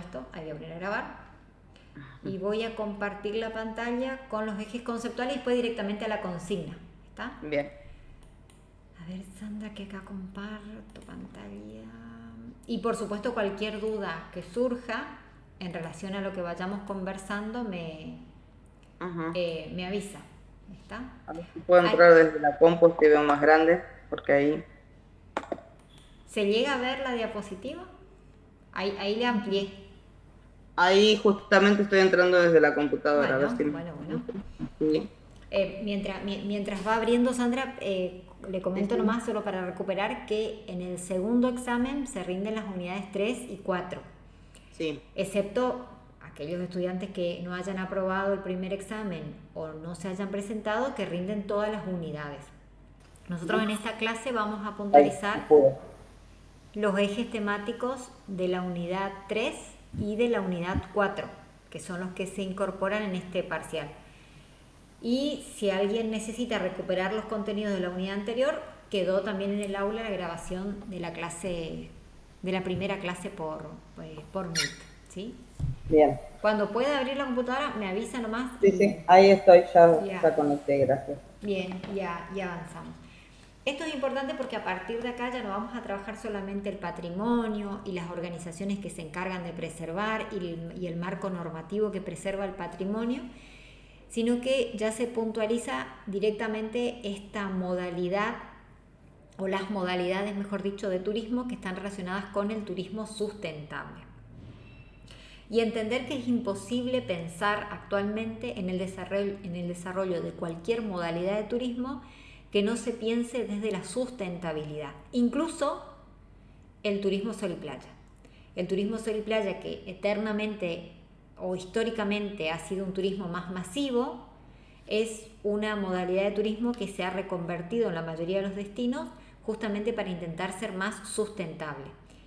supuesto, ahí voy a poner a grabar. Y voy a compartir la pantalla con los ejes conceptuales y después directamente a la consigna. ¿Está? Bien. A ver, Sandra, que acá comparto pantalla. Y por supuesto, cualquier duda que surja en relación a lo que vayamos conversando me avisa. ¿Está? A ver si puedo Ahí, entrar desde la compu si veo más grande, porque ahí... ¿se llega a ver la diapositiva? Ahí le amplié. Ahí justamente estoy entrando desde la computadora, a ver Bueno. si... Sí. Mientras va abriendo, Sandra, le comento nomás, solo para recuperar, que en el segundo examen se rinden las unidades 3 y 4, Sí. excepto aquellos estudiantes que no hayan aprobado el primer examen o no se hayan presentado, que rinden todas las unidades. Nosotros en esta clase vamos a puntualizar los ejes temáticos de la unidad 3 y de la unidad 4, que son los que se incorporan en este parcial. Y si alguien necesita recuperar los contenidos de la unidad anterior, quedó también en el aula la grabación de la clase, de la primera clase por Meet, ¿sí? Bien. Cuando pueda abrir la computadora me avisa nomás. Sí, ahí estoy, ya conecté, gracias. Bien, ya avanzamos. Esto es importante porque a partir de acá ya no vamos a trabajar solamente el patrimonio y las organizaciones que se encargan de preservar y el marco normativo que preserva el patrimonio, sino que ya se puntualiza directamente esta modalidad, o las modalidades, mejor dicho, de turismo que están relacionadas con el turismo sustentable. Y entender que es imposible pensar actualmente en el desarrollo de cualquier modalidad de turismo que no se piense desde la sustentabilidad, incluso el turismo sol y playa. El turismo sol y playa, que eternamente o históricamente ha sido un turismo más masivo, es una modalidad de turismo que se ha reconvertido en la mayoría de los destinos justamente para intentar ser más sustentable.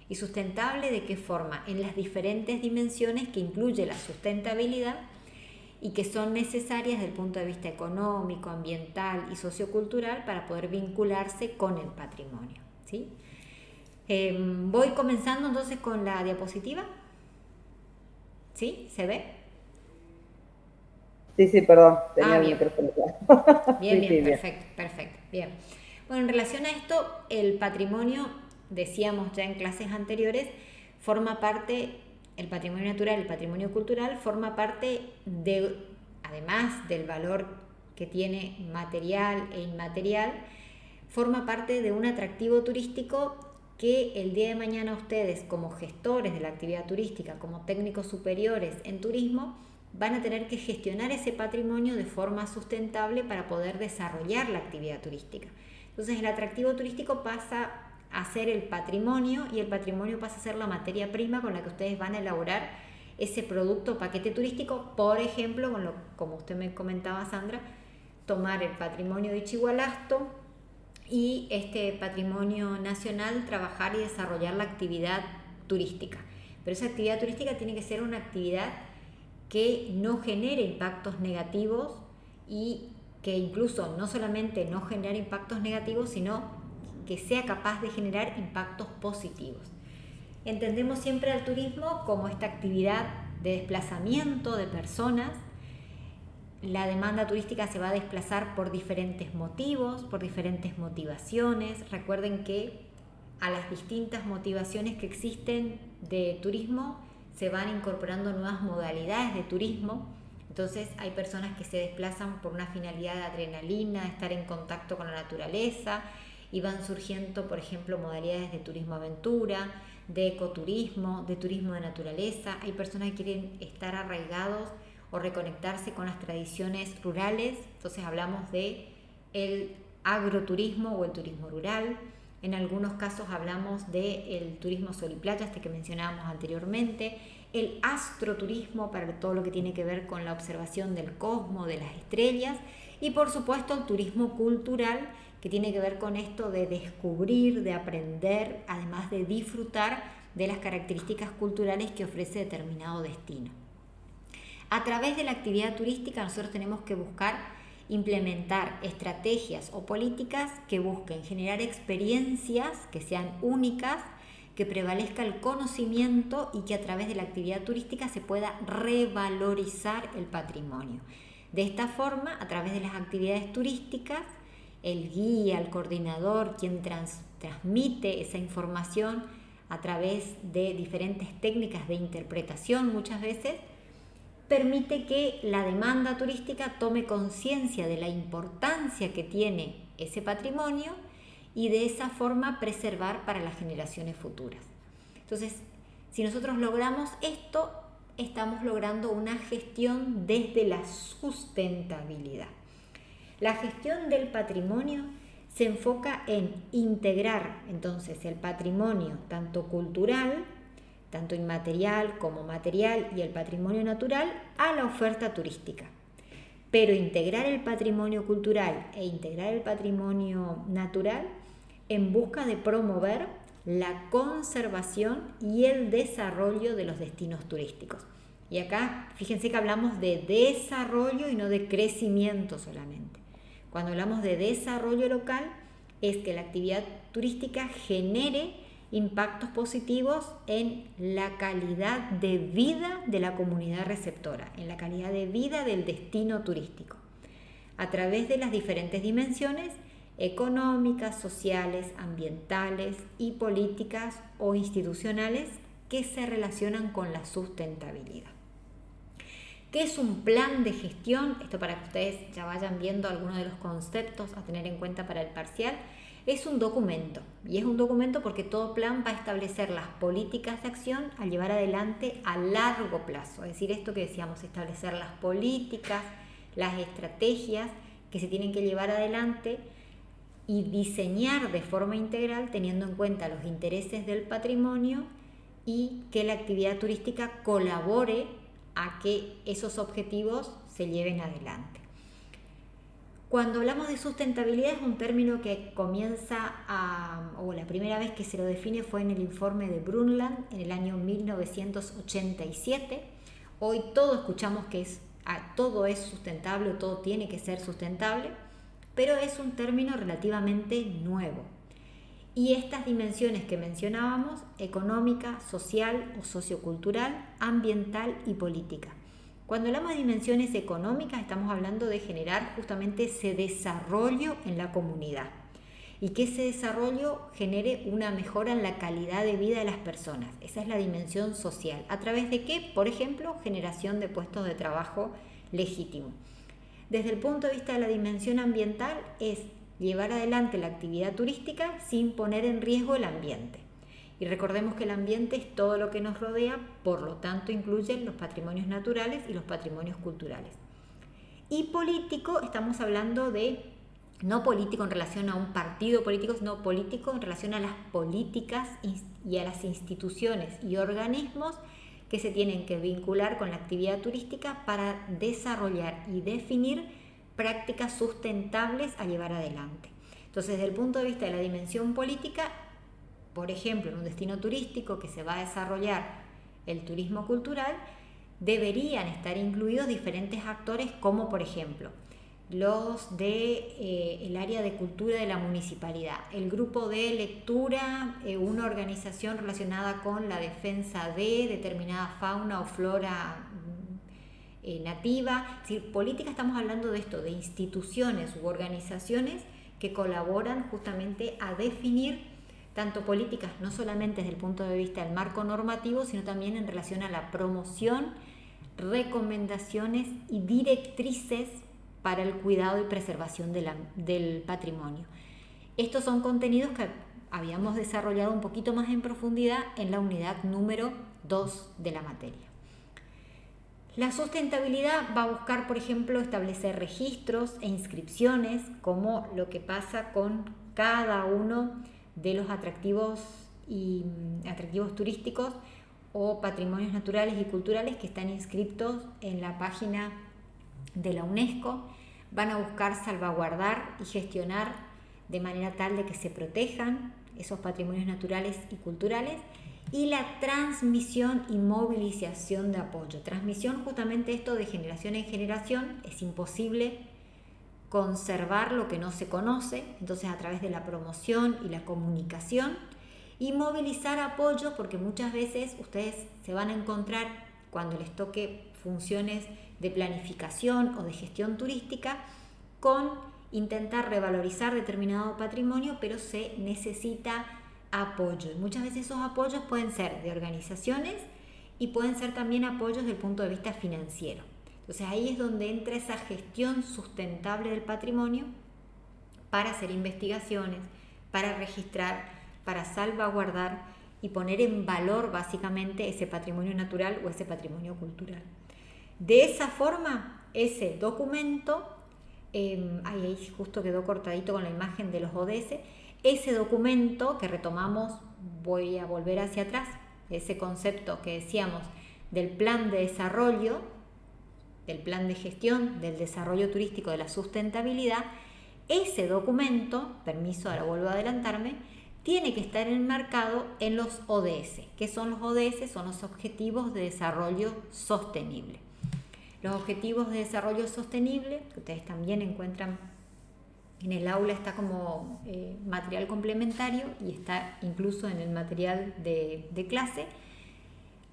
¿Y sustentable de qué forma? En las diferentes dimensiones que incluye la sustentabilidad y que son necesarias desde el punto de vista económico, ambiental y sociocultural para poder vincularse con el patrimonio, ¿sí? Voy comenzando entonces con la diapositiva. ¿Sí? ¿Se ve? Sí, perdón, tenía el micrófono. Bien, perfecto. Bien. Bueno, en relación a esto, el patrimonio, decíamos ya en clases anteriores, forma parte, el patrimonio natural, el patrimonio cultural, forma parte de, además del valor que tiene material e inmaterial, forma parte de un atractivo turístico que el día de mañana ustedes, como gestores de la actividad turística, como técnicos superiores en turismo, van a tener que gestionar ese patrimonio de forma sustentable para poder desarrollar la actividad turística. Entonces el atractivo turístico pasa a ser el patrimonio y el patrimonio pasa a ser la materia prima con la que ustedes van a elaborar ese producto paquete turístico. Por ejemplo, como usted me comentaba, Sandra, tomar el patrimonio de Ichigualasto y este patrimonio nacional, trabajar y desarrollar la actividad turística. Pero esa actividad turística tiene que ser una actividad que no genere impactos negativos y que incluso no solamente no genere impactos negativos, sino que sea capaz de generar impactos positivos. Entendemos siempre al turismo como esta actividad de desplazamiento de personas. La demanda turística se va a desplazar por diferentes motivos, por diferentes motivaciones. Recuerden que a las distintas motivaciones que existen de turismo se van incorporando nuevas modalidades de turismo. Entonces hay personas que se desplazan por una finalidad de adrenalina, de estar en contacto con la naturaleza, y van surgiendo, por ejemplo, modalidades de turismo aventura, de ecoturismo, de turismo de naturaleza. Hay personas que quieren estar arraigados o reconectarse con las tradiciones rurales, entonces hablamos de el agroturismo o el turismo rural. En algunos casos hablamos del turismo sol y playa, este que mencionábamos anteriormente, el astroturismo para todo lo que tiene que ver con la observación del cosmos, de las estrellas, y por supuesto el turismo cultural, que tiene que ver con esto de descubrir, de aprender, además de disfrutar de las características culturales que ofrece determinado destino. A través de la actividad turística nosotros tenemos que buscar implementar estrategias o políticas que busquen generar experiencias que sean únicas, que prevalezca el conocimiento y que a través de la actividad turística se pueda revalorizar el patrimonio. De esta forma, a través de las actividades turísticas, el guía, el coordinador, quien transmite esa información a través de diferentes técnicas de interpretación muchas veces, permite que la demanda turística tome conciencia de la importancia que tiene ese patrimonio y de esa forma preservar para las generaciones futuras. Entonces, si nosotros logramos esto, estamos logrando una gestión desde la sustentabilidad. La gestión del patrimonio se enfoca en integrar entonces el patrimonio tanto cultural, tanto inmaterial como material y el patrimonio natural a la oferta turística. Pero integrar el patrimonio cultural e integrar el patrimonio natural en busca de promover la conservación y el desarrollo de los destinos turísticos. Y acá, fíjense que hablamos de desarrollo y no de crecimiento solamente. Cuando hablamos de desarrollo local, es que la actividad turística genere impactos positivos en la calidad de vida de la comunidad receptora, en la calidad de vida del destino turístico, a través de las diferentes dimensiones económicas, sociales, ambientales y políticas o institucionales que se relacionan con la sustentabilidad. ¿Qué es un plan de gestión? Esto para que ustedes ya vayan viendo algunos de los conceptos a tener en cuenta para el parcial. Es un documento, y es un documento porque todo plan va a establecer las políticas de acción a llevar adelante a largo plazo. Es decir, esto que decíamos, establecer las políticas, las estrategias que se tienen que llevar adelante y diseñar de forma integral teniendo en cuenta los intereses del patrimonio y que la actividad turística colabore a que esos objetivos se lleven adelante. Cuando hablamos de sustentabilidad es un término que comienza o la primera vez que se lo define fue en el informe de Brundtland en el año 1987. Hoy todos escuchamos que todo es sustentable o todo tiene que ser sustentable, pero es un término relativamente nuevo. Y estas dimensiones que mencionábamos, económica, social o sociocultural, ambiental y política. Cuando hablamos de dimensiones económicas estamos hablando de generar justamente ese desarrollo en la comunidad y que ese desarrollo genere una mejora en la calidad de vida de las personas. Esa es la dimensión social. ¿A través de qué? Por ejemplo, generación de puestos de trabajo legítimo. Desde el punto de vista de la dimensión ambiental es llevar adelante la actividad turística sin poner en riesgo el ambiente. Y recordemos que el ambiente es todo lo que nos rodea, por lo tanto incluye los patrimonios naturales y los patrimonios culturales. Y político, estamos hablando de, no político en relación a un partido político, sino político en relación a las políticas y a las instituciones y organismos que se tienen que vincular con la actividad turística para desarrollar y definir prácticas sustentables a llevar adelante. Entonces, desde el punto de vista de la dimensión política, por ejemplo, en un destino turístico que se va a desarrollar el turismo cultural, deberían estar incluidos diferentes actores como, por ejemplo, los del área de cultura de la municipalidad, el grupo de lectura, una organización relacionada con la defensa de determinada fauna o flora nativa. Es decir, política, estamos hablando de esto, de instituciones u organizaciones que colaboran justamente a definir tanto políticas, no solamente desde el punto de vista del marco normativo, sino también en relación a la promoción, recomendaciones y directrices para el cuidado y preservación del patrimonio. Estos son contenidos que habíamos desarrollado un poquito más en profundidad en la unidad número 2 de la materia. La sustentabilidad va a buscar, por ejemplo, establecer registros e inscripciones, como lo que pasa con cada uno de los atractivos turísticos o patrimonios naturales y culturales que están inscritos en la página de la UNESCO. Van a buscar salvaguardar y gestionar de manera tal de que se protejan esos patrimonios naturales y culturales, y la transmisión y movilización de apoyo. Transmisión, justamente esto de generación en generación, es imposible conservar lo que no se conoce, entonces a través de la promoción y la comunicación, Y movilizar apoyo, porque muchas veces ustedes se van a encontrar cuando les toque funciones de planificación o de gestión turística con intentar revalorizar determinado patrimonio, pero se necesita apoyo. Y muchas veces esos apoyos pueden ser de organizaciones y pueden ser también apoyos desde el punto de vista financiero. Entonces ahí es donde entra esa gestión sustentable del patrimonio para hacer investigaciones, para registrar, para salvaguardar y poner en valor básicamente ese patrimonio natural o ese patrimonio cultural. De esa forma, ese documento, ahí justo quedó cortadito con la imagen de los ODS, ese documento que retomamos, voy a volver hacia atrás, ese concepto que decíamos del plan de desarrollo, del plan de gestión, del desarrollo turístico, de la sustentabilidad, ese documento, permiso, ahora vuelvo a adelantarme, tiene que estar enmarcado en los ODS. ¿Qué son los ODS? Son los Objetivos de Desarrollo Sostenible. Los Objetivos de Desarrollo Sostenible, que ustedes también encuentran en el aula, está como material complementario y está incluso en el material de clase.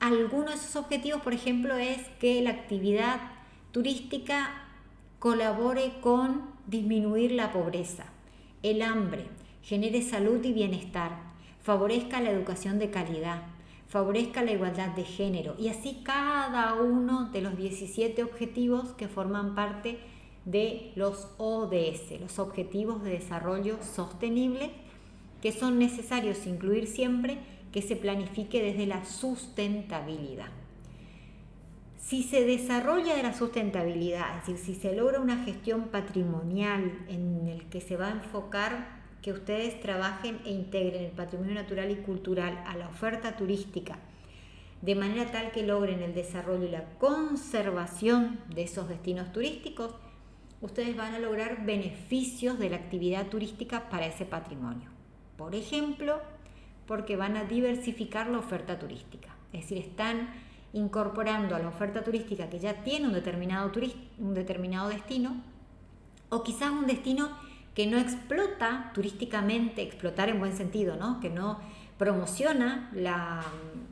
Algunos de esos objetivos, por ejemplo, es que la actividad turística colabore con disminuir la pobreza, el hambre, genere salud y bienestar, favorezca la educación de calidad, favorezca la igualdad de género, y así cada uno de los 17 objetivos que forman parte de los ODS, los Objetivos de Desarrollo Sostenible, que son necesarios incluir siempre que se planifique desde la sustentabilidad. Si se desarrolla de la sustentabilidad, es decir, si se logra una gestión patrimonial en el que se va a enfocar que ustedes trabajen e integren el patrimonio natural y cultural a la oferta turística, de manera tal que logren el desarrollo y la conservación de esos destinos turísticos, ustedes van a lograr beneficios de la actividad turística para ese patrimonio. Por ejemplo, porque van a diversificar la oferta turística, es decir, están incorporando a la oferta turística que ya tiene un determinado destino, o quizás un destino que no explota turísticamente, explotar en buen sentido, ¿no? Que no promociona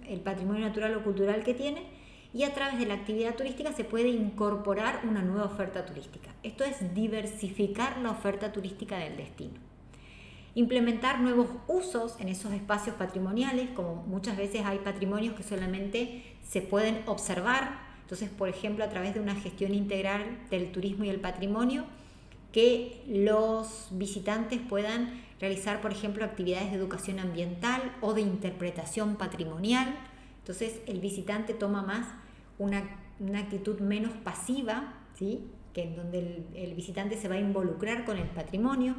el patrimonio natural o cultural que tiene, y a través de la actividad turística se puede incorporar una nueva oferta turística. Esto es diversificar la oferta turística del destino. Implementar nuevos usos en esos espacios patrimoniales, como muchas veces hay patrimonios que solamente se pueden observar. Entonces, por ejemplo, a través de una gestión integral del turismo y el patrimonio, que los visitantes puedan realizar, por ejemplo, actividades de educación ambiental o de interpretación patrimonial. Entonces, el visitante toma más una actitud menos pasiva, ¿sí? Que en donde el visitante se va a involucrar con el patrimonio.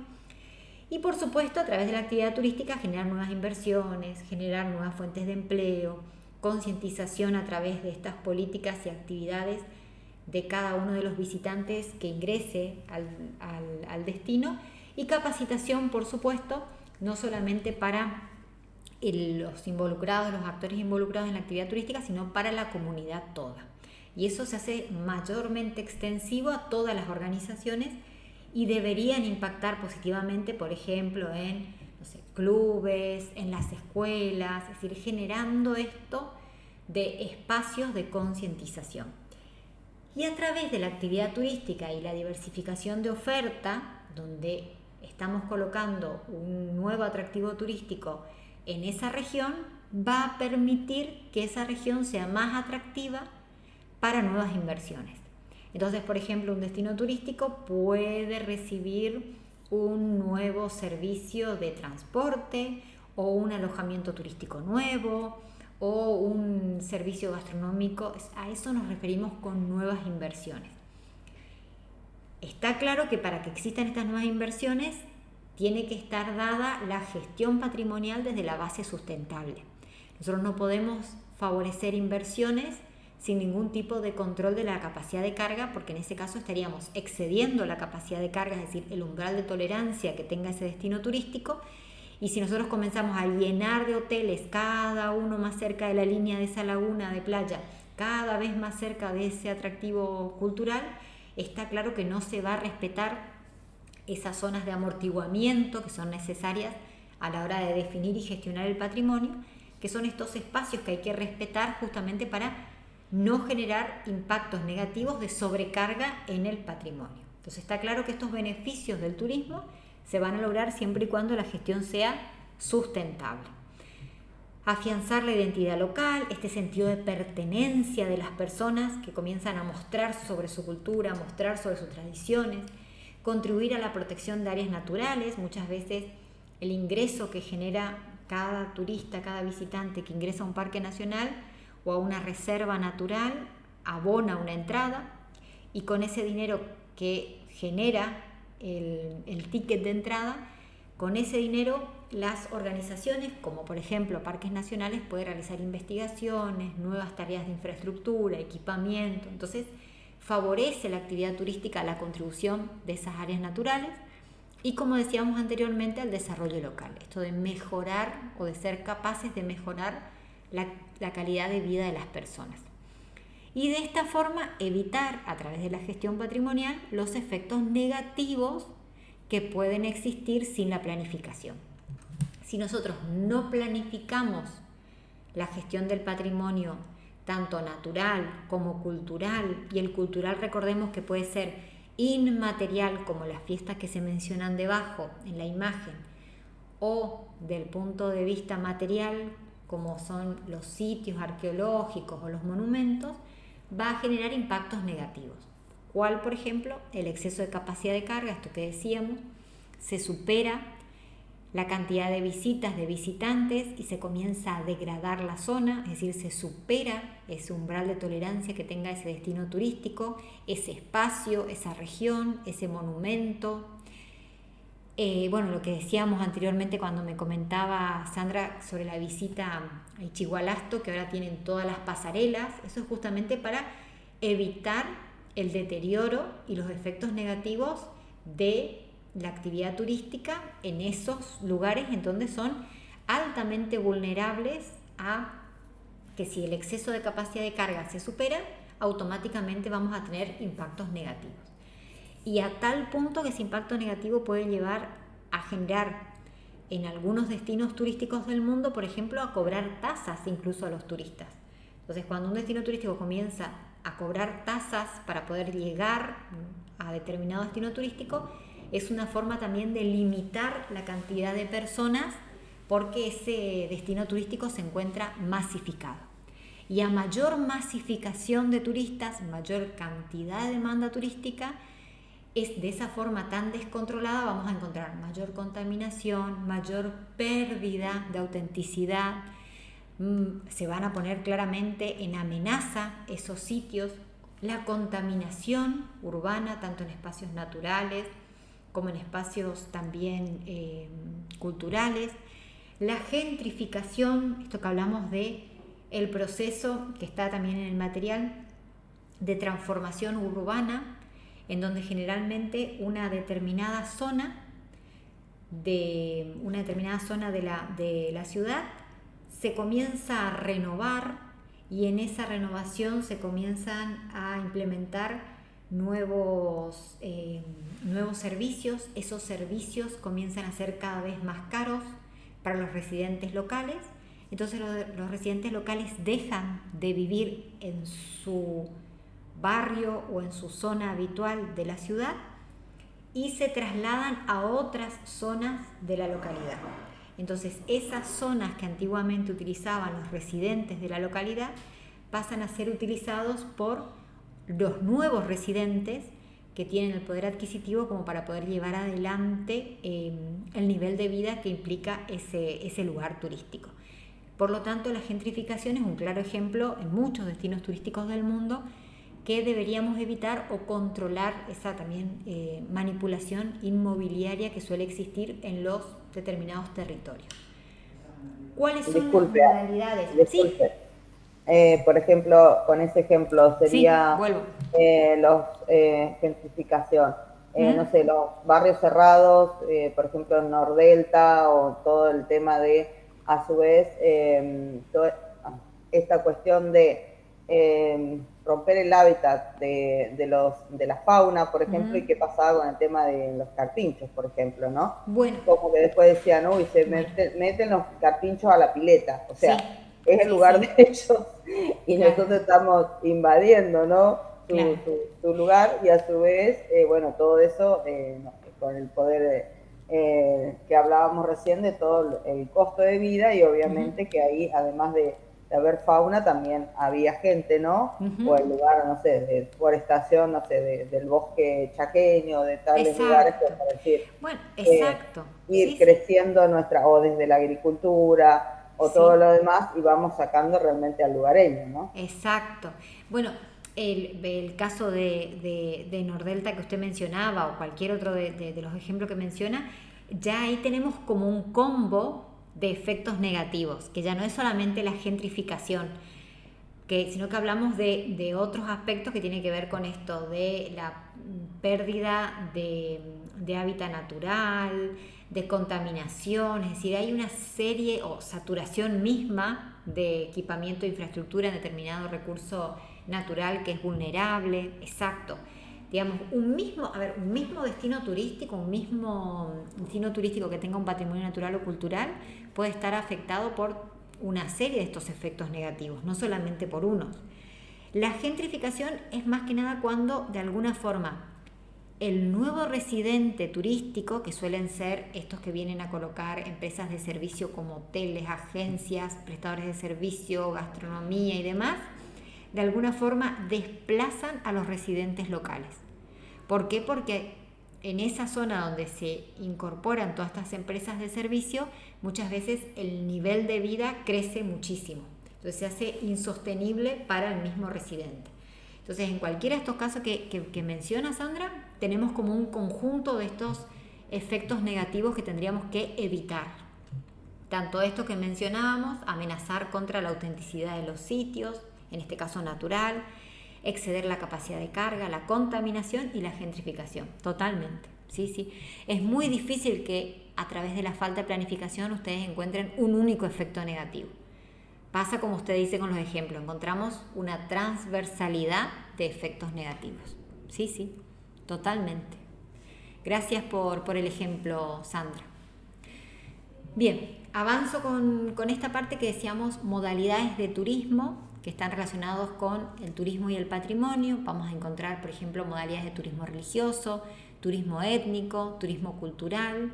Y por supuesto, a través de la actividad turística, generar nuevas inversiones, generar nuevas fuentes de empleo, concientización a través de estas políticas y actividades de cada uno de los visitantes que ingrese al destino, y capacitación, por supuesto, no solamente para los involucrados, los actores involucrados en la actividad turística, sino para la comunidad toda. Y eso se hace mayormente extensivo a todas las organizaciones y deberían impactar positivamente, por ejemplo, en clubes, en las escuelas, es decir, generando esto de espacios de concientización. Y a través de la actividad turística y la diversificación de oferta, donde estamos colocando un nuevo atractivo turístico en esa región, va a permitir que esa región sea más atractiva para nuevas inversiones. Entonces, por ejemplo, un destino turístico puede recibir un nuevo servicio de transporte o un alojamiento turístico nuevo o un servicio gastronómico. A eso nos referimos con nuevas inversiones. Está claro que para que existan estas nuevas inversiones tiene que estar dada la gestión patrimonial desde la base sustentable. Nosotros no podemos favorecer inversiones sin ningún tipo de control de la capacidad de carga, porque en ese caso estaríamos excediendo la capacidad de carga, es decir, el umbral de tolerancia que tenga ese destino turístico. Y si nosotros comenzamos a llenar de hoteles, cada uno más cerca de la línea de esa laguna de playa, cada vez más cerca de ese atractivo cultural, está claro que no se va a respetar esas zonas de amortiguamiento que son necesarias a la hora de definir y gestionar el patrimonio, que son estos espacios que hay que respetar justamente para no generar impactos negativos de sobrecarga en el patrimonio. Entonces está claro que estos beneficios del turismo se van a lograr siempre y cuando la gestión sea sustentable. Afianzar la identidad local, este sentido de pertenencia de las personas que comienzan a mostrar sobre su cultura, a mostrar sobre sus tradiciones, contribuir a la protección de áreas naturales. Muchas veces el ingreso que genera cada turista, cada visitante que ingresa a un parque nacional o a una reserva natural abona una entrada, y con ese dinero que genera el ticket de entrada, con ese dinero las organizaciones, como por ejemplo parques nacionales, pueden realizar investigaciones, nuevas tareas de infraestructura, equipamiento. Entonces favorece la actividad turística la contribución de esas áreas naturales y, como decíamos anteriormente, al desarrollo local. Esto de mejorar o de ser capaces de mejorar la calidad de vida de las personas. Y de esta forma evitar, a través de la gestión patrimonial, los efectos negativos que pueden existir sin la planificación. Si nosotros no planificamos la gestión del patrimonio, tanto natural como cultural, y el cultural recordemos que puede ser inmaterial, como las fiestas que se mencionan debajo en la imagen, o del punto de vista material, como son los sitios arqueológicos o los monumentos, va a generar impactos negativos. ¿Cuál, por ejemplo? El exceso de capacidad de carga, esto que decíamos, se supera la cantidad de visitas, de visitantes, y se comienza a degradar la zona, es decir, se supera ese umbral de tolerancia que tenga ese destino turístico, ese espacio, esa región, ese monumento. Lo que decíamos anteriormente cuando me comentaba Sandra sobre la visita a Ichigualasto, que ahora tienen todas las pasarelas, eso es justamente para evitar el deterioro y los efectos negativos de la actividad turística en esos lugares en donde son altamente vulnerables a que, si el exceso de capacidad de carga se supera, automáticamente vamos a tener impactos negativos. Y a tal punto que ese impacto negativo puede llevar a generar en algunos destinos turísticos del mundo, por ejemplo, a cobrar tasas incluso a los turistas. Entonces, cuando un destino turístico comienza a cobrar tasas para poder llegar a determinado destino turístico, es una forma también de limitar la cantidad de personas, porque ese destino turístico se encuentra masificado. Y a mayor masificación de turistas, mayor cantidad de demanda turística, es de esa forma tan descontrolada vamos a encontrar mayor contaminación, mayor pérdida de autenticidad. Se van a poner claramente en amenaza esos sitios, la contaminación urbana, tanto en espacios naturales como en espacios también culturales, la gentrificación, esto que hablamos de el proceso que está también en el material de transformación urbana, en donde generalmente una determinada zona de la ciudad se comienza a renovar, y en esa renovación se comienzan a implementar nuevos servicios. Esos servicios comienzan a ser cada vez más caros para los residentes locales. Entonces los residentes locales dejan de vivir en su barrio o en su zona habitual de la ciudad y se trasladan a otras zonas de la localidad. Entonces esas zonas que antiguamente utilizaban los residentes de la localidad pasan a ser utilizados por los nuevos residentes que tienen el poder adquisitivo como para poder llevar adelante el nivel de vida que implica ese lugar turístico. Por lo tanto, la gentrificación es un claro ejemplo en muchos destinos turísticos del mundo que deberíamos evitar o controlar esa también manipulación inmobiliaria que suele existir en los determinados territorios. ¿Cuáles son las modalidades? Disculpe. Sí. Por ejemplo, con ese ejemplo sería gentrificación. No sé, los barrios cerrados, por ejemplo en Nordelta, o todo el tema de, a su vez, esta cuestión de romper el hábitat de la fauna, por ejemplo, y qué pasaba con el tema de los carpinchos, por ejemplo, ¿no? Bueno. Como que después decían, uy, se Bueno. meten los carpinchos a la pileta, o sea, Sí, es el sí, lugar sí. de ellos y Claro. nosotros estamos invadiendo, ¿no? Claro. Su lugar, y a su vez, bueno, todo eso no, con el poder que hablábamos recién de todo el costo de vida, y obviamente que ahí, además de haber fauna, también había gente, ¿no? O el lugar, no sé, de forestación, no sé, del bosque chaqueño, de tales lugares, Exacto. pues, para decir, Bueno, exacto. ir Sí, sí. creciendo nuestra, o desde la agricultura, o todo Sí. lo demás, y vamos sacando realmente al lugareño, ¿no? Exacto. Bueno, el caso de Nordelta que usted mencionaba, o cualquier otro de los ejemplos que menciona, ya ahí tenemos como un combo de efectos negativos, que ya no es solamente la gentrificación, sino que hablamos de otros aspectos que tienen que ver con esto, de la pérdida de hábitat natural, de contaminación, es decir, hay una serie o saturación misma de equipamiento e infraestructura en determinado recurso natural que es vulnerable, exacto. Digamos, un mismo destino turístico, un mismo destino turístico que tenga un patrimonio natural o cultural puede estar afectado por una serie de estos efectos negativos, no solamente por unos. La gentrificación es más que nada cuando, de alguna forma, el nuevo residente turístico, que suelen ser estos que vienen a colocar empresas de servicio como hoteles, agencias, prestadores de servicio, gastronomía y demás, de alguna forma desplazan a los residentes locales. ¿Por qué? Porque en esa zona donde se incorporan todas estas empresas de servicio, muchas veces el nivel de vida crece muchísimo. Entonces se hace insostenible para el mismo residente. Entonces, en cualquiera de estos casos que menciona Sandra, tenemos como un conjunto de estos efectos negativos que tendríamos que evitar. Tanto esto que mencionábamos, amenazar contra la autenticidad de los sitios, en este caso natural, exceder la capacidad de carga, la contaminación y la gentrificación. Totalmente. Sí, sí. Es muy difícil que a través de la falta de planificación ustedes encuentren un único efecto negativo. Pasa como usted dice con los ejemplos, encontramos una transversalidad de efectos negativos. Sí, sí, totalmente. Gracias por el ejemplo, Sandra. Bien, avanzo con esta parte que decíamos modalidades de turismo que están relacionados con el turismo y el patrimonio. Vamos a encontrar, por ejemplo, modalidades de turismo religioso, turismo étnico, turismo cultural.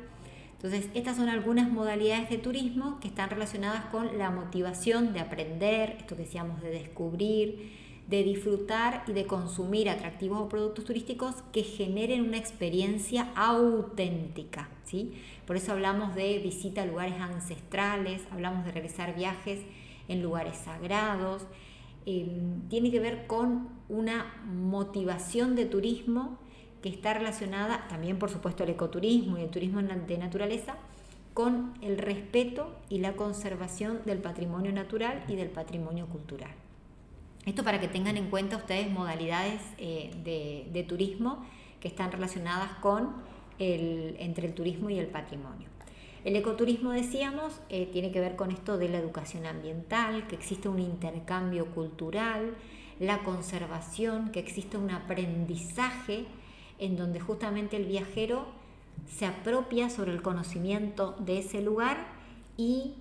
Entonces, estas son algunas modalidades de turismo que están relacionadas con la motivación de aprender, esto que decíamos de descubrir, de disfrutar y de consumir atractivos o productos turísticos que generen una experiencia auténtica, ¿sí? Por eso hablamos de visita a lugares ancestrales, hablamos de realizar viajes en lugares sagrados. Tiene que ver con una motivación de turismo que está relacionada, también por supuesto el ecoturismo y el turismo de naturaleza, con el respeto y la conservación del patrimonio natural y del patrimonio cultural. Esto para que tengan en cuenta ustedes modalidades de turismo que están relacionadas con entre el turismo y el patrimonio. El ecoturismo, decíamos, tiene que ver con esto de la educación ambiental, que existe un intercambio cultural, la conservación, que existe un aprendizaje en donde justamente el viajero se apropia sobre el conocimiento de ese lugar y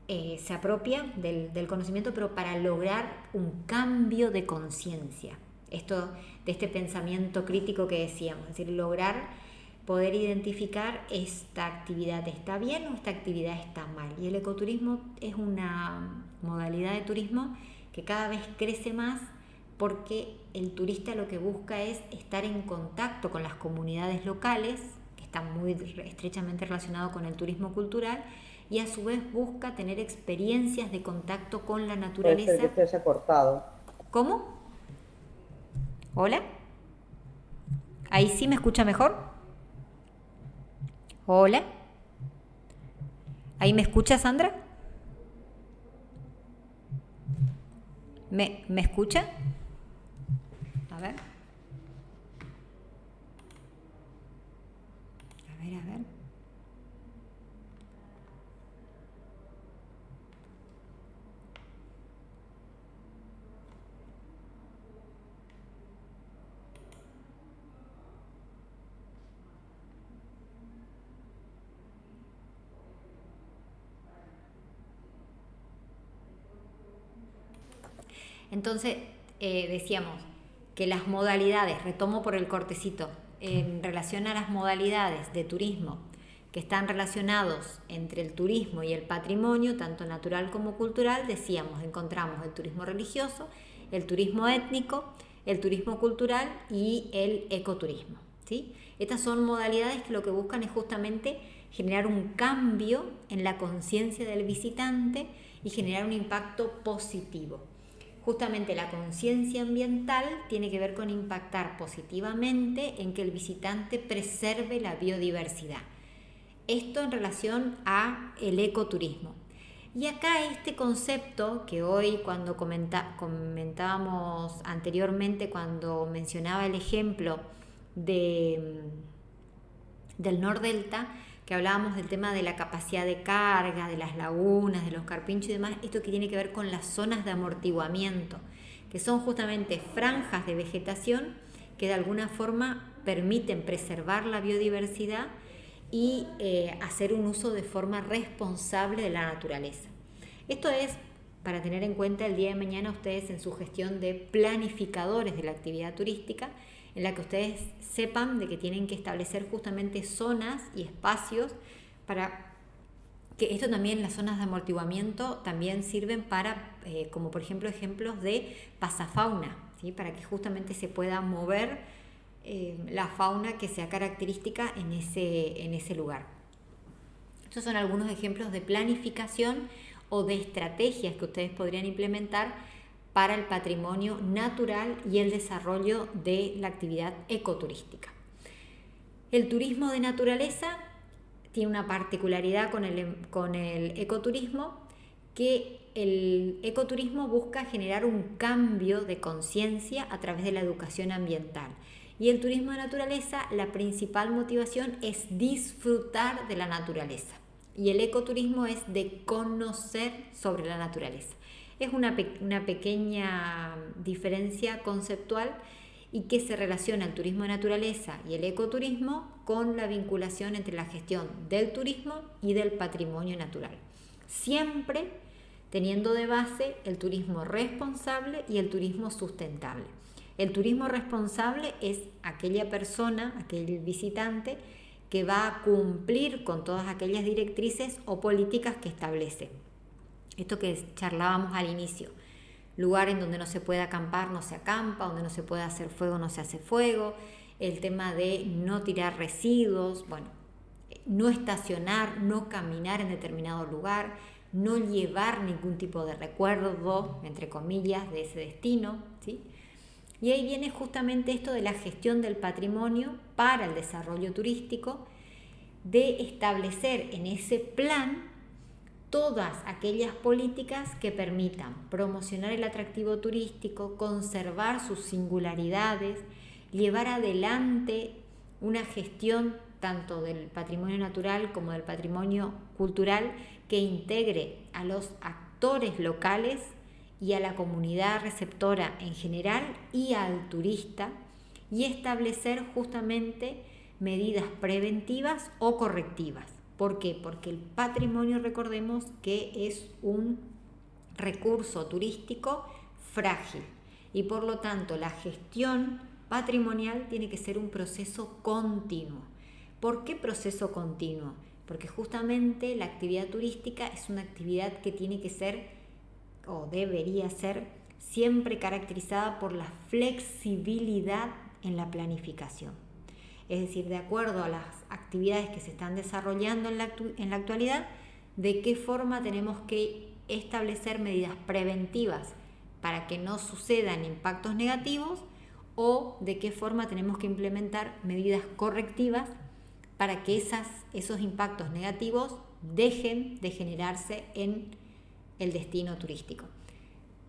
se apropia del conocimiento, pero para lograr un cambio de conciencia. Esto de este pensamiento crítico que decíamos, es decir, lograr poder identificar esta actividad está bien o esta actividad está mal. Y el ecoturismo es una modalidad de turismo que cada vez crece más porque el turista lo que busca es estar en contacto con las comunidades locales, que están muy estrechamente relacionados con el turismo cultural, y a su vez busca tener experiencias de contacto con la naturaleza. Puede ser que se haya cortado. ¿Cómo? ¿Hola? ¿Ahí sí me escucha mejor? ¿Hola? ¿Ahí me escucha, Sandra? ¿Me escucha? A ver. A ver. Entonces, decíamos que las modalidades, retomo por el cortecito, en relación a las modalidades de turismo que están relacionados entre el turismo y el patrimonio, tanto natural como cultural, decíamos, encontramos el turismo religioso, el turismo étnico, el turismo cultural y el ecoturismo, ¿sí? Estas son modalidades que lo que buscan es justamente generar un cambio en la conciencia del visitante y generar un impacto positivo. Justamente la conciencia ambiental tiene que ver con impactar positivamente en que el visitante preserve la biodiversidad. Esto en relación a el ecoturismo. Y acá este concepto que hoy cuando comentábamos anteriormente, cuando mencionaba el ejemplo del Nordelta, que hablábamos del tema de la capacidad de carga, de las lagunas, de los carpinchos y demás, esto que tiene que ver con las zonas de amortiguamiento, que son justamente franjas de vegetación que de alguna forma permiten preservar la biodiversidad y hacer un uso de forma responsable de la naturaleza. Esto es para tener en cuenta el día de mañana ustedes en su gestión de planificadores de la actividad turística, en la que ustedes sepan de que tienen que establecer justamente zonas y espacios para que esto también, las zonas de amortiguamiento también sirven para, como por ejemplo ejemplos de pasafauna, ¿sí? Para que justamente se pueda mover la fauna que sea característica en ese lugar. Estos son algunos ejemplos de planificación o de estrategias que ustedes podrían implementar para el patrimonio natural y el desarrollo de la actividad ecoturística. El turismo de naturaleza tiene una particularidad con el ecoturismo, que el ecoturismo busca generar un cambio de conciencia a través de la educación ambiental. Y el turismo de naturaleza, la principal motivación es disfrutar de la naturaleza. Y el ecoturismo es de conocer sobre la naturaleza. Es una pequeña diferencia conceptual y que se relaciona el turismo de naturaleza y el ecoturismo con la vinculación entre la gestión del turismo y del patrimonio natural. Siempre teniendo de base el turismo responsable y el turismo sustentable. El turismo responsable es aquella persona, aquel visitante que va a cumplir con todas aquellas directrices o políticas que establece. Esto que charlábamos al inicio, lugar en donde no se puede acampar, no se acampa, donde no se puede hacer fuego, no se hace fuego, el tema de no tirar residuos, bueno, no estacionar, no caminar en determinado lugar, no llevar ningún tipo de recuerdo, entre comillas, de ese destino, ¿sí? Y ahí viene justamente esto de la gestión del patrimonio para el desarrollo turístico, de establecer en ese plan todas aquellas políticas que permitan promocionar el atractivo turístico, conservar sus singularidades, llevar adelante una gestión tanto del patrimonio natural como del patrimonio cultural que integre a los actores locales y a la comunidad receptora en general y al turista, y establecer justamente medidas preventivas o correctivas. ¿Por qué? Porque el patrimonio, recordemos que es un recurso turístico frágil y por lo tanto la gestión patrimonial tiene que ser un proceso continuo. ¿Por qué proceso continuo? Porque justamente la actividad turística es una actividad que tiene que ser o debería ser siempre caracterizada por la flexibilidad en la planificación. Es decir, de acuerdo a las actividades que se están desarrollando en la actualidad, de qué forma tenemos que establecer medidas preventivas para que no sucedan impactos negativos, o de qué forma tenemos que implementar medidas correctivas para que esos impactos negativos dejen de generarse en el destino turístico.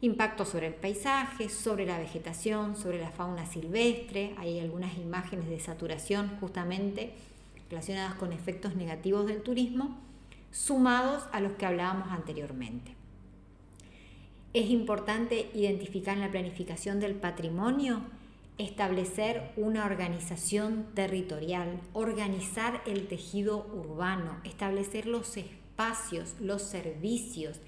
Impacto sobre el paisaje, sobre la vegetación, sobre la fauna silvestre. Hay algunas imágenes de saturación justamente relacionadas con efectos negativos del turismo, sumados a los que hablábamos anteriormente. Es importante identificar en la planificación del patrimonio, establecer una organización territorial, organizar el tejido urbano, establecer los espacios, los servicios,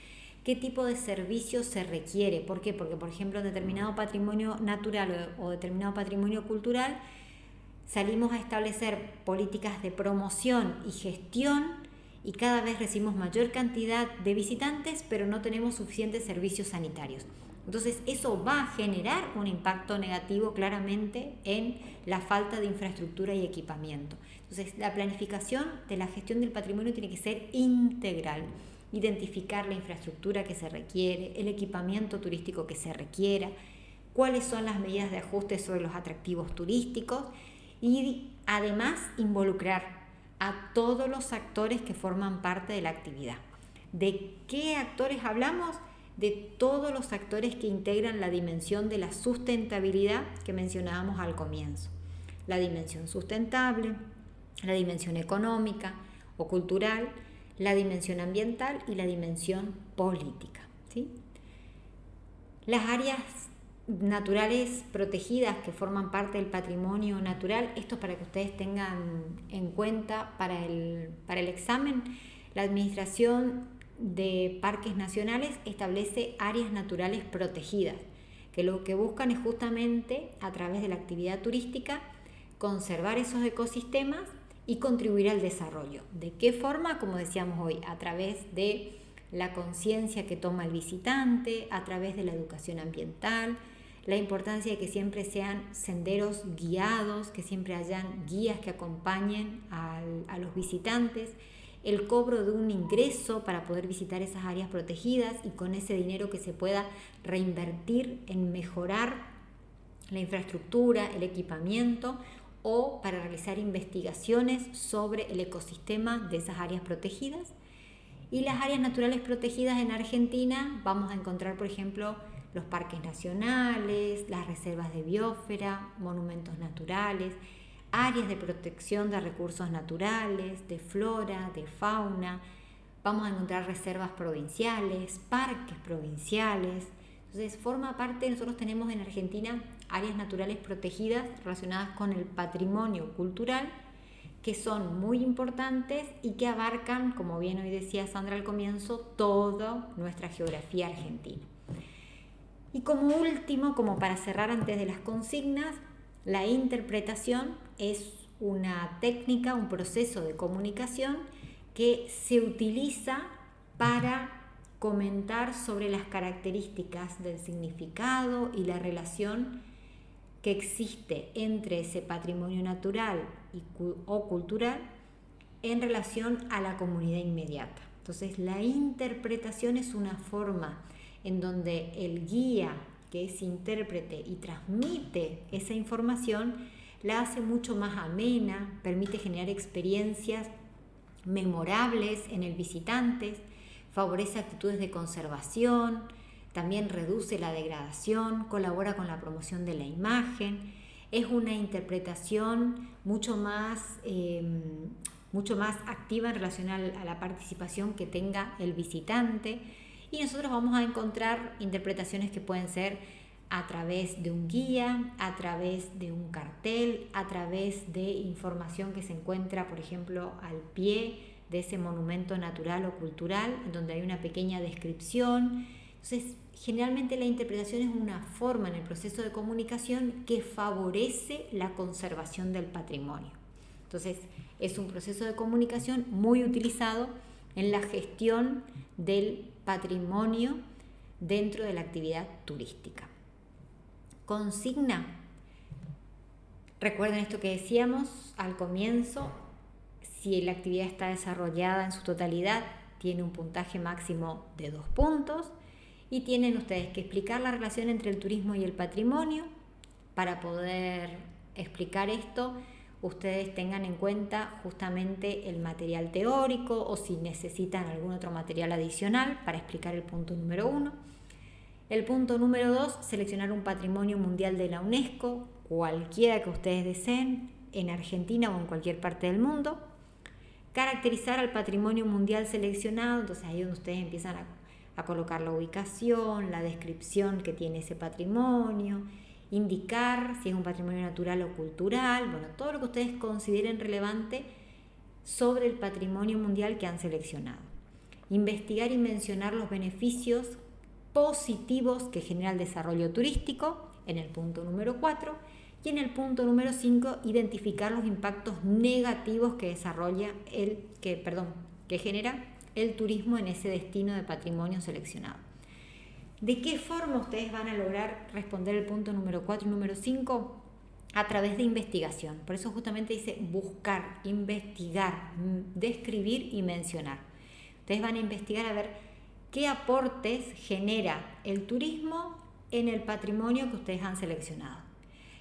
qué tipo de servicio se requiere. ¿Por qué? Porque, por ejemplo, determinado patrimonio natural o determinado patrimonio cultural, salimos a establecer políticas de promoción y gestión y cada vez recibimos mayor cantidad de visitantes, pero no tenemos suficientes servicios sanitarios. Entonces eso va a generar un impacto negativo claramente en la falta de infraestructura y equipamiento. Entonces la planificación de la gestión del patrimonio tiene que ser integral. Identificar la infraestructura que se requiere, el equipamiento turístico que se requiera, cuáles son las medidas de ajuste sobre los atractivos turísticos y además involucrar a todos los actores que forman parte de la actividad. ¿De qué actores hablamos? De todos los actores que integran la dimensión de la sustentabilidad que mencionábamos al comienzo. La dimensión sustentable, la dimensión económica o cultural, la dimensión ambiental y la dimensión política, ¿sí? Las áreas naturales protegidas que forman parte del patrimonio natural, esto para que ustedes tengan en cuenta para el examen. La Administración de Parques Nacionales establece áreas naturales protegidas, que lo que buscan es justamente a través de la actividad turística conservar esos ecosistemas y contribuir al desarrollo. ¿De qué forma? Como decíamos hoy, a través de la conciencia que toma el visitante, a través de la educación ambiental, la importancia de que siempre sean senderos guiados, que siempre hayan guías que acompañen a los visitantes, el cobro de un ingreso para poder visitar esas áreas protegidas y con ese dinero que se pueda reinvertir en mejorar la infraestructura, el equipamiento o para realizar investigaciones sobre el ecosistema de esas áreas protegidas. Y las áreas naturales protegidas en Argentina vamos a encontrar, por ejemplo, los parques nacionales, las reservas de biosfera, monumentos naturales, áreas de protección de recursos naturales, de flora, de fauna. Vamos a encontrar reservas provinciales, parques provinciales. Entonces forma parte, nosotros tenemos en Argentina áreas naturales protegidas relacionadas con el patrimonio cultural, que son muy importantes y que abarcan, como bien hoy decía Sandra al comienzo, toda nuestra geografía argentina. Y como último, como para cerrar antes de las consignas, la interpretación es una técnica, un proceso de comunicación que se utiliza para comentar sobre las características del significado y la relación que existe entre ese patrimonio natural o cultural en relación a la comunidad inmediata. Entonces, la interpretación es una forma en donde el guía, que es intérprete y transmite esa información, la hace mucho más amena, permite generar experiencias memorables en el visitante, favorece actitudes de conservación, también reduce la degradación, colabora con la promoción de la imagen. Es una interpretación mucho más activa en relación a la participación que tenga el visitante. Y nosotros vamos a encontrar interpretaciones que pueden ser a través de un guía, a través de un cartel, a través de información que se encuentra, por ejemplo, al pie de ese monumento natural o cultural, en donde hay una pequeña descripción. Entonces, generalmente la interpretación es una forma en el proceso de comunicación que favorece la conservación del patrimonio. Entonces, es un proceso de comunicación muy utilizado en la gestión del patrimonio dentro de la actividad turística. Consigna. Recuerden esto que decíamos al comienzo: si la actividad está desarrollada en su totalidad, tiene un puntaje máximo de 2 puntos y tienen ustedes que explicar la relación entre el turismo y el patrimonio. Para poder explicar esto, ustedes tengan en cuenta justamente el material teórico o si necesitan algún otro material adicional para explicar el punto número 1. El punto número 2, seleccionar un patrimonio mundial de la UNESCO, cualquiera que ustedes deseen, en Argentina o en cualquier parte del mundo. Caracterizar al patrimonio mundial seleccionado, entonces ahí es donde ustedes empiezan a colocar la ubicación, la descripción que tiene ese patrimonio, indicar si es un patrimonio natural o cultural, bueno, todo lo que ustedes consideren relevante sobre el patrimonio mundial que han seleccionado. investigar y mencionar los beneficios positivos que genera el desarrollo turístico en el punto número 4, y en el punto número 5, identificar los impactos negativos que genera el turismo en ese destino de patrimonio seleccionado. ¿De qué forma ustedes van a lograr responder el punto número 4 y número 5? A través de investigación. Por eso justamente dice buscar, investigar, describir y mencionar. Ustedes van a investigar a ver qué aportes genera el turismo en el patrimonio que ustedes han seleccionado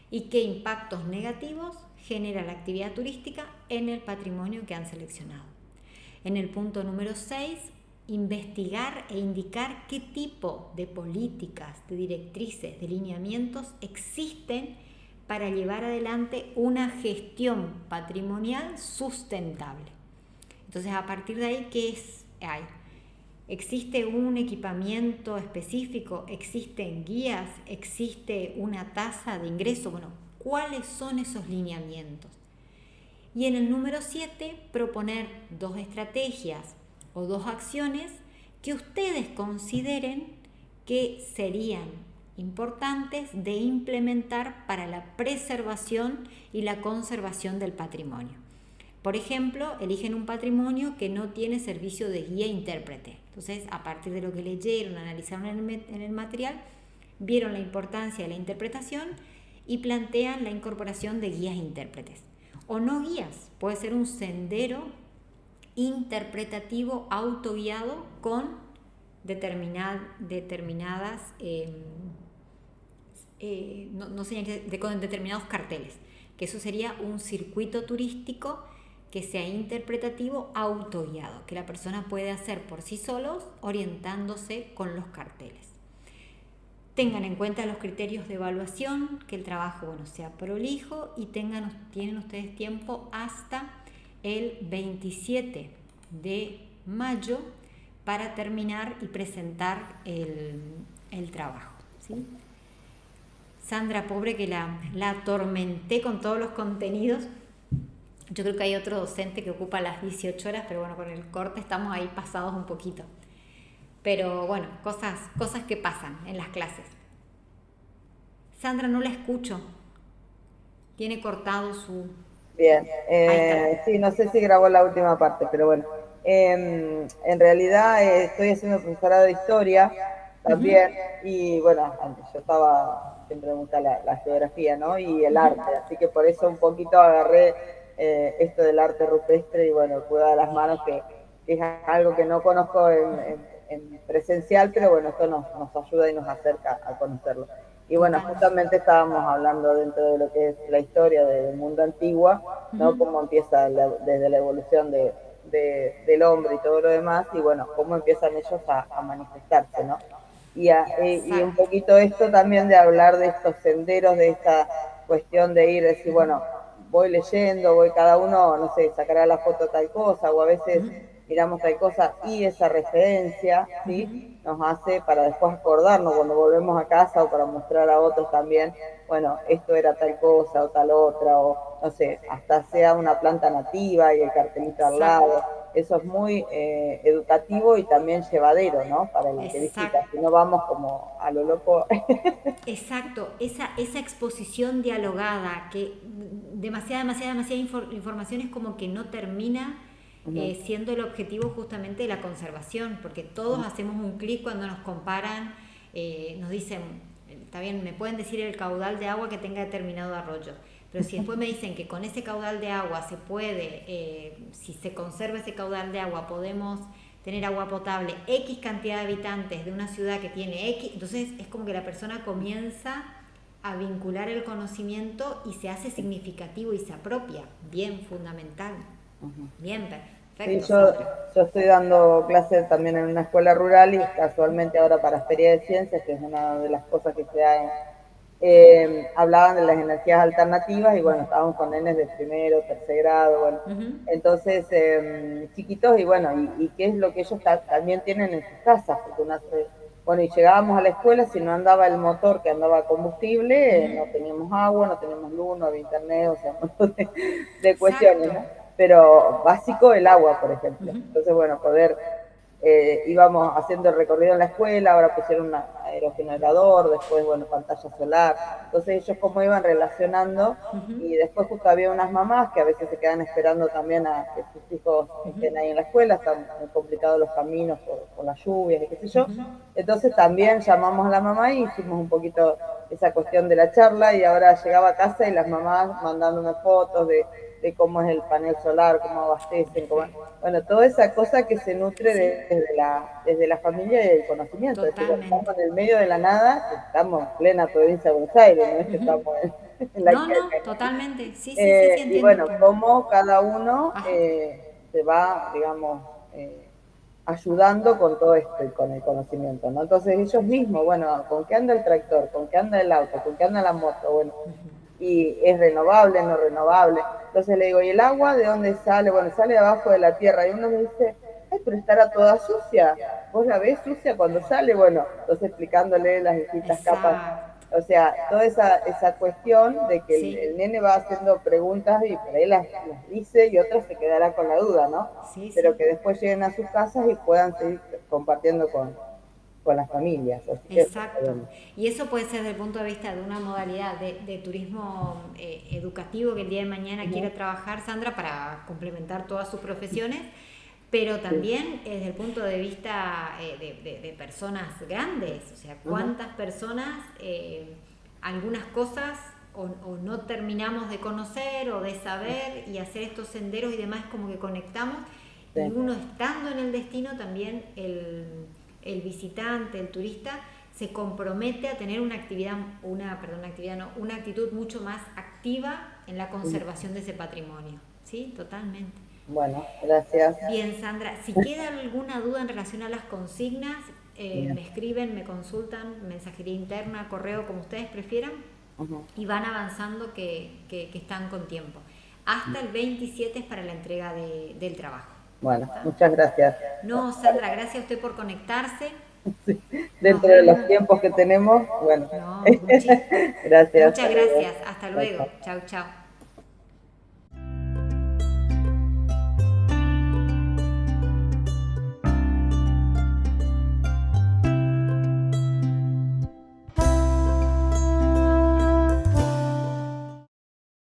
y qué impactos negativos genera la actividad turística en el patrimonio que han seleccionado. En el punto número 6, investigar e indicar qué tipo de políticas, de directrices, de lineamientos existen para llevar adelante una gestión patrimonial sustentable. Entonces, a partir de ahí, ¿qué hay? ¿Existe un equipamiento específico? ¿Existen guías? ¿Existe una tasa de ingreso? Bueno, ¿cuáles son esos lineamientos? Y en el número 7, proponer 2 estrategias o 2 acciones que ustedes consideren que serían importantes de implementar para la preservación y la conservación del patrimonio. Por ejemplo, eligen un patrimonio que no tiene servicio de guía e intérprete. Entonces, a partir de lo que leyeron, analizaron en el material, vieron la importancia de la interpretación y plantean la incorporación de guías e intérpretes. O no guías, puede ser un sendero interpretativo autoguiado con con determinados carteles, que eso sería un circuito turístico que sea interpretativo autoguiado, que la persona puede hacer por sí solos orientándose con los carteles. Tengan en cuenta los criterios de evaluación, que el trabajo sea prolijo y tienen ustedes tiempo hasta el 27 de mayo para terminar y presentar el trabajo, ¿sí? Sandra, pobre que la atormenté con todos los contenidos. Yo creo que hay otro docente que ocupa las 18 horas, pero bueno, con el corte estamos ahí pasados un poquito. Pero bueno, cosas que pasan en las clases. Sandra, no la escucho. Tiene cortado su... Bien, sí, no sé si grabó la última parte, pero bueno. En realidad estoy haciendo profesorado de historia también, y bueno, yo siempre me gusta la geografía, ¿no? Y el arte, así que por eso un poquito agarré esto del arte rupestre y bueno, pude dar las manos, que es algo que no conozco en presencial, pero bueno, esto nos ayuda y nos acerca a conocerlo. Y bueno, justamente estábamos hablando dentro de lo que es la historia del mundo antiguo, ¿no? Cómo empieza desde la evolución del hombre y todo lo demás, y bueno, cómo empiezan ellos a manifestarse, ¿no? Y un poquito esto también de hablar de estos senderos, de esta cuestión de ir, decir, bueno, voy leyendo, cada uno, no sé, sacará la foto tal cosa, o a veces miramos tal cosa, y esa referencia, ¿sí? Nos hace para después acordarnos cuando volvemos a casa, o para mostrar a otros también, bueno, esto era tal cosa o tal otra, o no sé, hasta sea una planta nativa y el cartelito al lado. Eso es muy educativo y también llevadero, ¿no? Para el que visita, si no vamos como a lo loco. Exacto, esa exposición dialogada, que demasiada información es como que no termina siendo el objetivo justamente de la conservación, porque todos hacemos un clic cuando nos comparan, nos dicen, está bien, me pueden decir el caudal de agua que tenga determinado arroyo, pero si después me dicen que con ese caudal de agua se puede, si se conserva ese caudal de agua, podemos tener agua potable, X cantidad de habitantes de una ciudad que tiene X, entonces es como que la persona comienza a vincular el conocimiento y se hace significativo y se apropia. Bien, fundamental. Bien, perfecto. Sí, yo estoy dando clases también en una escuela rural, y casualmente ahora para Feria de Ciencias, que es una de las cosas que se da hablaban de las energías alternativas, y bueno, estábamos con nenes de primero, tercer grado, bueno, entonces chiquitos, y bueno, y qué es lo que ellos también tienen en sus casas, porque bueno, y llegábamos a la escuela, si no andaba el motor, que andaba a combustible, no teníamos agua, no teníamos luz, no había internet, o sea, un montón de cuestiones, ¿no? Pero básico el agua, por ejemplo. Entonces, bueno, poder íbamos haciendo el recorrido en la escuela, ahora pusieron un aerogenerador, después, bueno, pantalla solar. Entonces ellos cómo iban relacionando y después justo había unas mamás que a veces se quedan esperando también a que sus hijos estén ahí en la escuela, están muy complicados los caminos por las lluvias y qué sé yo. Entonces también llamamos a la mamá y hicimos un poquito esa cuestión de la charla y ahora llegaba a casa y las mamás mandándome fotos de cómo es el panel solar, cómo abastecen, bueno, toda esa cosa que se nutre desde la familia y el conocimiento. Es decir, estamos en el medio de la nada, estamos en plena provincia de Buenos Aires, no es que estamos en la No, calle. no, totalmente. Sí, sí, sí, sí, Y entiendo el bueno, punto. cómo cada uno Ajá. se va, digamos, ayudando con todo esto y con el conocimiento, ¿no? Entonces ellos mismos, bueno, ¿con qué anda el tractor? ¿Con qué anda el auto? ¿Con qué anda la moto? Bueno, y es renovable, no renovable. Entonces le digo, ¿y el agua de dónde sale? Bueno, sale de abajo de la tierra. Y uno me dice, ay, pero estará toda sucia. ¿Vos la ves sucia cuando sale? Bueno, entonces explicándole las distintas capas. Exacto. O sea, toda esa cuestión de que Sí, el nene va haciendo preguntas y por ahí las dice y otras se quedará con la duda, ¿no? sí, Pero sí. que después lleguen a sus casas y puedan seguir compartiendo con las familias. Así que eso está Exacto. bueno. Y eso puede ser desde el punto de vista de una modalidad de turismo educativo que el día de mañana quiera trabajar Sandra para complementar todas sus profesiones, pero Sí. también desde el punto de vista de personas grandes, o sea, cuántas personas algunas cosas o no terminamos de conocer o de saber y hacer estos senderos y demás como que conectamos y Sí. uno estando en el destino también el visitante, el turista se compromete a tener una actividad, una actitud mucho más activa en la conservación de ese patrimonio. ¿Sí? Totalmente. Bueno, gracias. Bien, Sandra, si queda alguna duda en relación a las consignas, Bien. me escriben, me consultan, mensajería interna, correo, como ustedes prefieran, y van avanzando que están con tiempo. Hasta el 27 es para la entrega del trabajo. Bueno, ¿Está? muchas gracias. No, Sandra, gracias a usted por conectarse. Sí, Nos dentro de vemos. los tiempos que tenemos, bueno, No, gracias. muchas Hasta luego. gracias. Hasta Chao, luego. chao. Chau, chau.